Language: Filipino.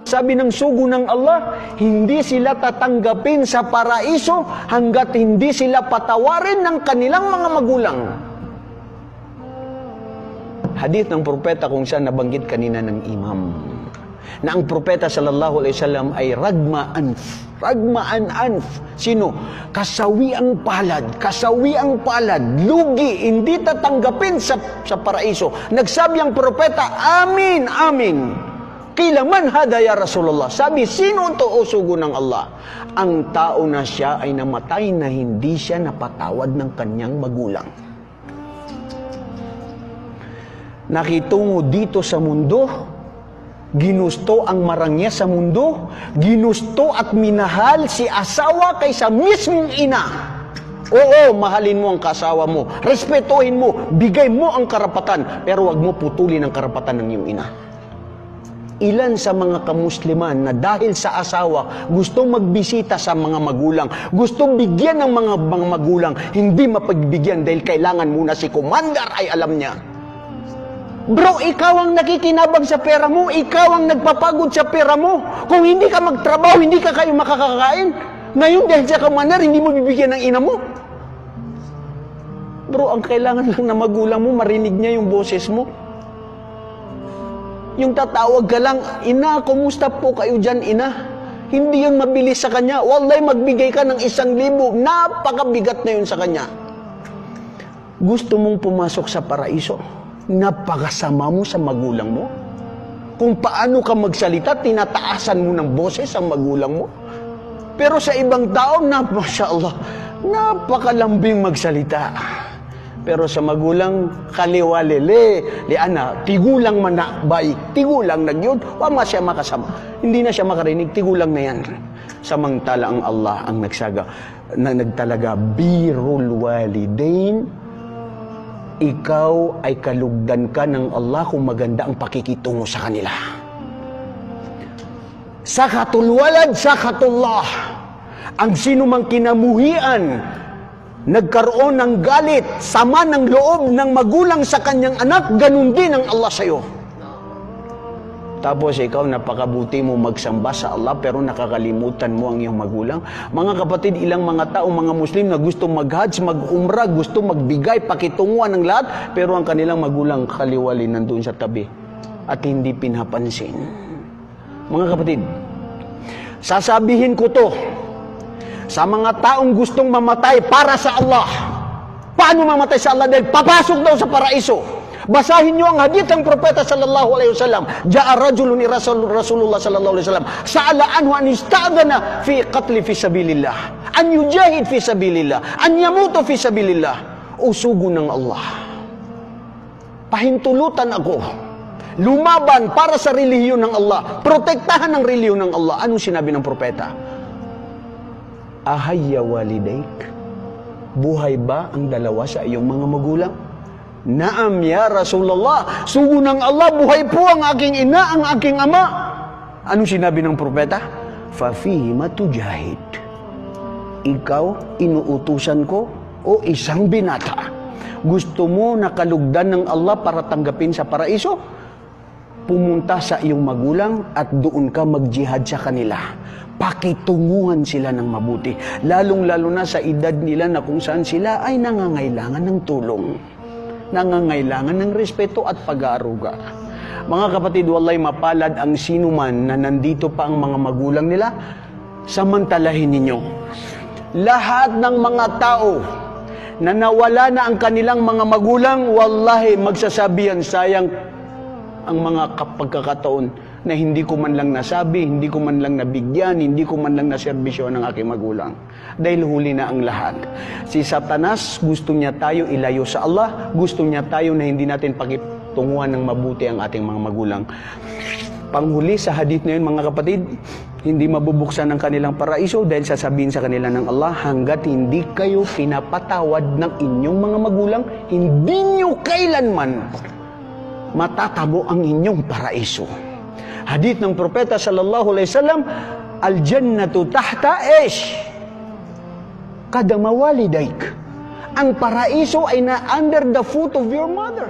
Sabi ng sugo ng Allah, hindi sila tatanggapin sa paraiso hanggat hindi sila patawarin ng kanilang mga magulang. Hadith ng propeta kung saan nabanggit kanina ng imam, na ang propeta sallallahu alaihi wasallam ay ragma anf. Sino? Kasawi ang palad, lugi, hindi tatanggapin sa paraiso. Nagsabi ang propeta, amin, amin. Kailaman hada ya Rasulullah. Sabi, sino ito o sugo ng Allah? Ang tao na siya ay namatay na hindi siya napatawad ng kanyang magulang. Nakitungo dito sa mundo, ginusto ang marangya sa mundo, ginusto at minahal si asawa kaysa mismong ina. Oo, mahalin mo ang kasawa mo, respetuhin mo, bigay mo ang karapatan, pero wag mo putulin ang karapatan ng iyong ina. Ilan sa mga kamusliman na dahil sa asawa gustong magbisita sa mga magulang, gustong bigyan ng mga magulang, hindi mapagbigyan dahil kailangan muna si commander ay alam niya. Bro, ikaw ang nakikinabang sa pera mo, ikaw ang nagpapagod sa pera mo. Kung hindi ka magtrabaho, hindi ka kayo makakakain. Ngayon dahil sa commander, hindi mo bibigyan ng ina mo. Bro, ang kailangan lang na magulang mo, marinig niya yung boses mo. Yung tatawag ka lang, ina, kumusta po kayo dyan, ina? Hindi yun mabilis sa kanya. Wallahi, magbigay ka ng 1,000, napakabigat na yun sa kanya. Gusto mong pumasok sa paraiso? Napakasama mo sa magulang mo? Kung paano ka magsalita, tinataasan mo ng boses ang magulang mo? Pero sa ibang tao, masya Allah, napakalambing magsalita. Pero sa magulang, kaliwalele, liana, tigulang manakbay, tigulang nagyod, wama siya makasama. Hindi na siya makarinig, tigulang na yan. Samantala ang Allah ang nagtalaga, birrul walidain, ikaw ay kalugdan ka ng Allah kung maganda ang pakikitungo sa kanila. Sakatul walad, sakatullah. Ang sino mang kinamuhian, nagkaroon ng galit, sama ng loob ng magulang sa kanyang anak, ganun din ang Allah sa'yo. Tapos ikaw, napakabuti mo magsamba sa Allah, pero nakakalimutan mo ang iyong magulang. Mga kapatid, ilang mga tao, mga Muslim na gusto mag-hajj, mag-umrah, gusto magbigay, pakitunguhan ng lahat, pero ang kanilang magulang kaliwali nandun sa tabi at hindi pinapansin. Mga kapatid, sasabihin ko to, sa mga taong gustong mamatay para sa Allah. Paano mamatay sa Allah? Dahil papasok daw sa paraiso. Basahin niyo ang hadith ng propeta sallallahu alaihi wasallam. Ja'a rajulun ni Rasulullah sallallahu alaihi wasallam. Sa'ala anhu an ista'dhana fi qatli fi sabilillah. An yujahid fi sabilillah. An yamutu fi sabilillah. Usugo ng Allah. Pahintulutan ako. Lumaban para sa relihiyon ng Allah. Protektahan ang relihiyon ng Allah. Anong sinabi ng propeta? Ahayya walidaik, buhay ba ang dalawa sa iyong mga magulang? Naam ya Rasulullah, sugo ng Allah, buhay po ang aking ina, ang aking ama. Anong sinabi ng propeta? Fafihima tujahid. Ikaw, inuutusan ko o isang binata. Gusto mo nakalugdan ng Allah para tanggapin sa paraiso? Pumunta sa iyong magulang at doon ka mag-jihad sa kanila. Pakitunguhan sila ng mabuti. Lalong-lalo na sa edad nila na kung saan sila ay nangangailangan ng tulong. Nangangailangan ng respeto at pag-aaruga. Mga kapatid, wallahi mapalad ang sino man na nandito pa ang mga magulang nila. Samantalahin ninyo. Lahat ng mga tao na nawala na ang kanilang mga magulang, wallahi magsasabihan, sayang ang mga pagkakataon na hindi ko man lang nasabi, hindi ko man lang nabigyan, hindi ko man lang naserbisyo ng aking magulang. Dahil huli na ang lahat. Si Satanas, gusto niya tayo ilayo sa Allah, gusto niya tayo na hindi natin pakitunguhan ng mabuti ang ating mga magulang. Panghuli sa hadith na yun, mga kapatid, hindi mabubuksan ang kanilang paraiso dahil sasabihin sa kanila ng Allah, hanggat hindi kayo pinapatawad ng inyong mga magulang, hindi nyo kailanman matatamo ang inyong paraiso. Hadith ng propeta sallallahu alaihi wasallam, al-jannatu tahta ish kada mawalidaik. Ang paraiso ay na under the foot of your mother.